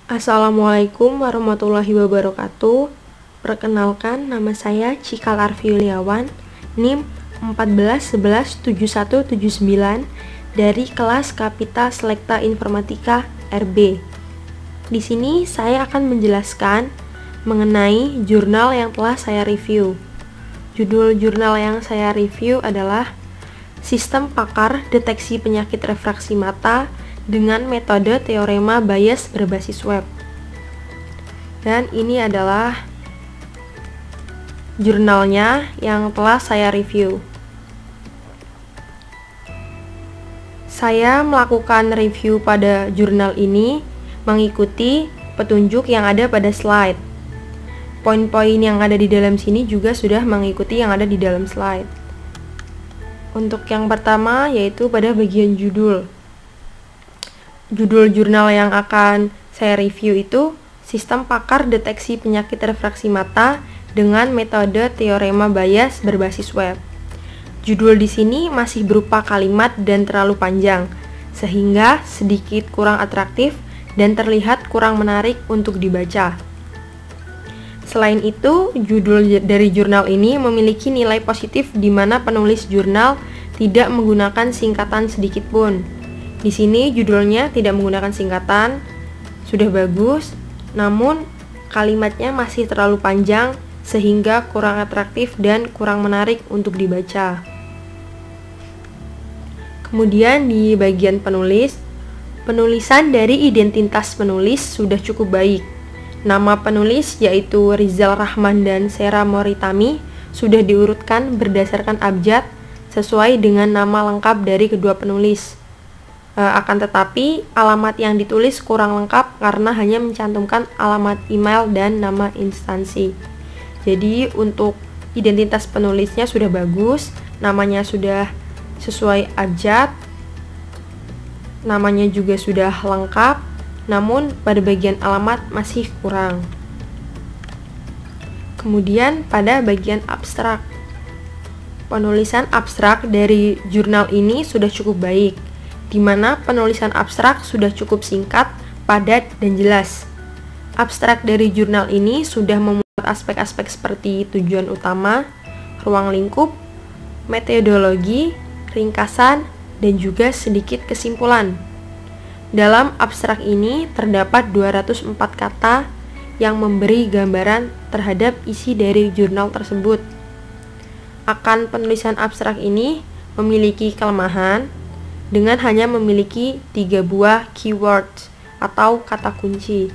Assalamualaikum warahmatullahi wabarakatuh. Perkenalkan, nama saya Cikal Arfi Yuliawan, NIM 14117179 dari kelas Kapita Selekta Informatika RB. Di sini saya akan menjelaskan mengenai jurnal yang telah saya review. Judul jurnal yang saya review adalah Sistem Pakar Deteksi Penyakit Refraksi Mata dengan metode teorema Bayes berbasis web. Dan ini adalah jurnalnya yang telah saya review. Saya melakukan review pada jurnal ini mengikuti petunjuk yang ada pada slide. Poin-poin yang ada di dalam sini juga sudah mengikuti yang ada di dalam slide. Untuk yang pertama yaitu pada bagian judul. Judul jurnal yang akan saya review itu Sistem Pakar Deteksi Penyakit Refraksi Mata dengan metode teorema Bayes berbasis web. Judul di sini masih berupa kalimat dan terlalu panjang, sehingga sedikit kurang atraktif dan terlihat kurang menarik untuk dibaca. Selain itu, judul dari jurnal ini memiliki nilai positif di mana penulis jurnal tidak menggunakan singkatan sedikit pun. Di sini judulnya tidak menggunakan singkatan, sudah bagus, namun kalimatnya masih terlalu panjang sehingga kurang atraktif dan kurang menarik untuk dibaca. Kemudian di bagian penulis, penulisan dari identitas penulis sudah cukup baik. Nama penulis yaitu Rizal Rahman dan Sera Moritami sudah diurutkan berdasarkan abjad sesuai dengan nama lengkap dari kedua penulis. Akan tetapi, alamat yang ditulis kurang lengkap karena hanya mencantumkan alamat email dan nama instansi. Jadi, untuk identitas penulisnya sudah bagus, namanya sudah sesuai abjad, namanya juga sudah lengkap, namun pada bagian alamat masih kurang. Kemudian pada bagian abstrak, penulisan abstrak dari jurnal ini sudah cukup baik, di mana penulisan abstrak sudah cukup singkat, padat, dan jelas. Abstrak dari jurnal ini sudah memuat aspek-aspek seperti tujuan utama, ruang lingkup, metodologi, ringkasan, dan juga sedikit kesimpulan. Dalam abstrak ini terdapat 204 kata yang memberi gambaran terhadap isi dari jurnal tersebut. Akan penulisan abstrak ini memiliki kelemahan dengan hanya memiliki 3 buah keyword atau kata kunci.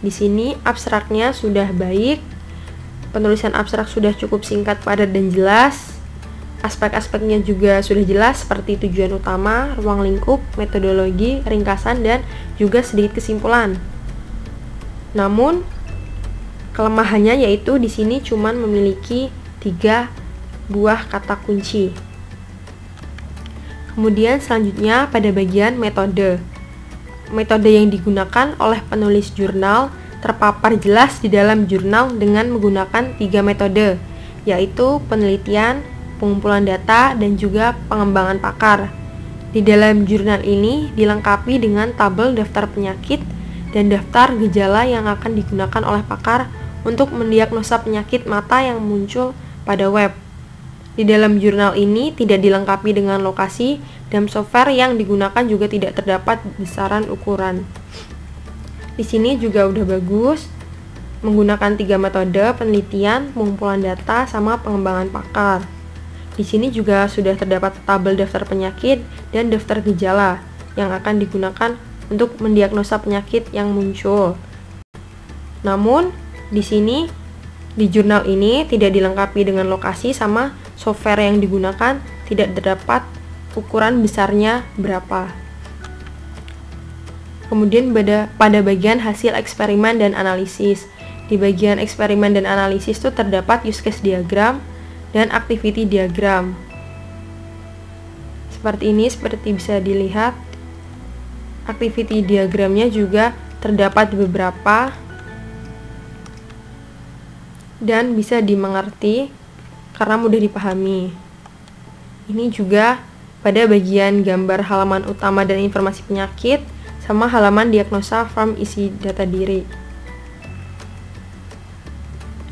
Di sini abstraknya sudah baik, penulisan abstrak sudah cukup singkat, padat, dan jelas. Aspek-aspeknya juga sudah jelas seperti tujuan utama, ruang lingkup, metodologi, ringkasan, dan juga sedikit kesimpulan. Namun, kelemahannya yaitu di sini cuma memiliki 3 buah kata kunci. Kemudian selanjutnya pada bagian metode. Metode yang digunakan oleh penulis jurnal terpapar jelas di dalam jurnal dengan menggunakan 3 metode, yaitu penelitian, pengumpulan data, dan juga pengembangan pakar. Di dalam jurnal ini dilengkapi dengan tabel daftar penyakit dan daftar gejala yang akan digunakan oleh pakar untuk mendiagnosa penyakit mata yang muncul pada web. Di dalam jurnal ini tidak dilengkapi dengan lokasi dan software yang digunakan juga tidak terdapat besaran ukuran. Di sini juga udah bagus, menggunakan 3 metode penelitian, pengumpulan data, sama pengembangan pakar. Di sini juga sudah terdapat tabel daftar penyakit dan daftar gejala yang akan digunakan untuk mendiagnosa penyakit yang muncul. Namun, di sini di jurnal ini tidak dilengkapi dengan lokasi sama software yang digunakan tidak terdapat ukuran besarnya berapa. Kemudian pada bagian hasil eksperimen dan analisis. Di bagian eksperimen dan analisis itu terdapat use case diagram dan activity diagram. Seperti ini, seperti bisa dilihat. Activity diagramnya juga terdapat beberapa dan bisa dimengerti karena mudah dipahami. Ini juga pada bagian gambar halaman utama dan informasi penyakit sama halaman diagnosa form isi data diri.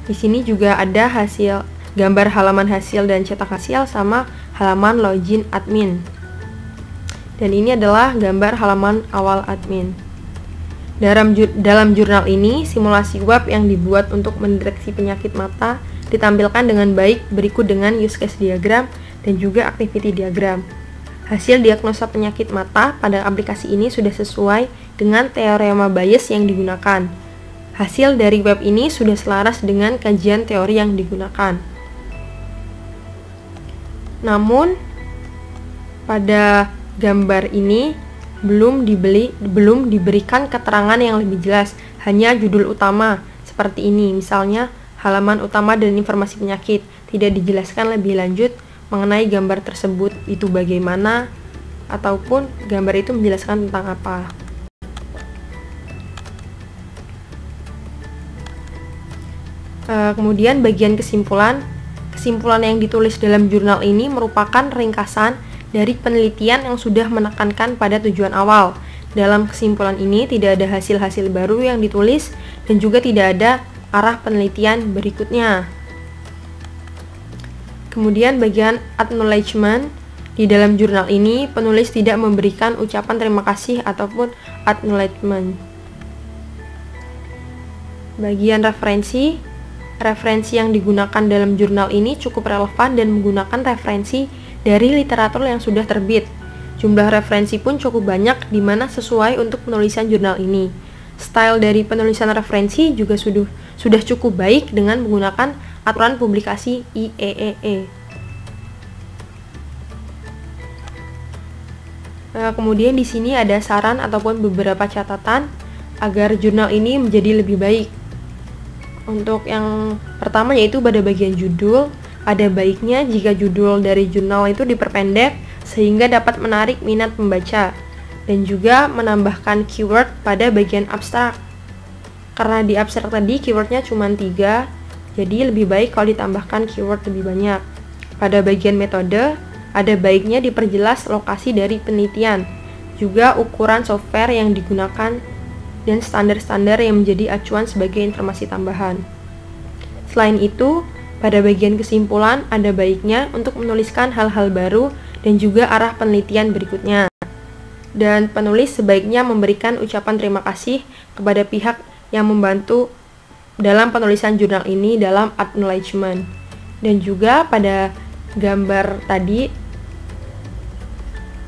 Di sini juga ada hasil gambar halaman hasil dan cetak hasil sama halaman login admin. Dan ini adalah gambar halaman awal admin. Dalam jurnal ini, simulasi web yang dibuat untuk mendeteksi penyakit mata ditampilkan dengan baik berikut dengan use case diagram dan juga activity diagram. Hasil diagnosa penyakit mata pada aplikasi ini sudah sesuai dengan teorema Bayes yang digunakan. Hasil dari web ini sudah selaras dengan kajian teori yang digunakan. Namun, pada gambar ini belum diberikan keterangan yang lebih jelas, hanya judul utama seperti ini, misalnya halaman utama dan informasi penyakit. Tidak dijelaskan lebih lanjut mengenai gambar tersebut itu bagaimana, ataupun gambar itu menjelaskan tentang apa. Kemudian bagian kesimpulan yang ditulis dalam jurnal ini merupakan ringkasan dari penelitian yang sudah menekankan pada tujuan awal. Dalam kesimpulan ini tidak ada hasil-hasil baru yang ditulis dan juga tidak ada arah penelitian berikutnya. Kemudian bagian acknowledgement, di dalam jurnal ini penulis tidak memberikan ucapan terima kasih ataupun acknowledgement. Bagian referensi yang digunakan dalam jurnal ini cukup relevan dan menggunakan referensi dari literatur yang sudah terbit. Jumlah referensi pun cukup banyak di mana sesuai untuk penulisan jurnal ini. Style dari penulisan referensi juga sudah cukup baik dengan menggunakan aturan publikasi IEEE. Kemudian di sini ada saran ataupun beberapa catatan agar jurnal ini menjadi lebih baik. Untuk yang pertama yaitu pada bagian judul, ada baiknya jika judul dari jurnal itu diperpendek sehingga dapat menarik minat pembaca, dan juga menambahkan keyword pada bagian abstrak. Karena di abstrak tadi keywordnya cuma 3, jadi lebih baik kalau ditambahkan keyword lebih banyak. Pada bagian metode, ada baiknya diperjelas lokasi dari penelitian, juga ukuran software yang digunakan, dan standar-standar yang menjadi acuan sebagai informasi tambahan. Selain itu, pada bagian kesimpulan ada baiknya untuk menuliskan hal-hal baru dan juga arah penelitian berikutnya. Dan penulis sebaiknya memberikan ucapan terima kasih kepada pihak yang membantu dalam penulisan jurnal ini dalam acknowledgement. Dan juga pada gambar tadi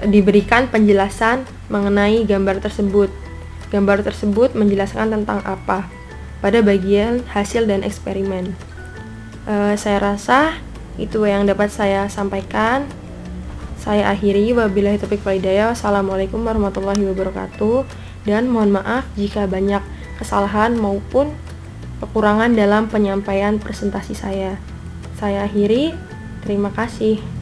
diberikan penjelasan mengenai gambar tersebut. Gambar tersebut menjelaskan tentang apa pada bagian hasil dan eksperimen. Saya rasa itu yang dapat saya sampaikan. Saya akhiri, wabillahi taufiq wal hidayah. Wassalamualaikum warahmatullahi wabarakatuh. Dan mohon maaf jika banyak kesalahan maupun kekurangan dalam penyampaian presentasi saya. Saya akhiri, terima kasih.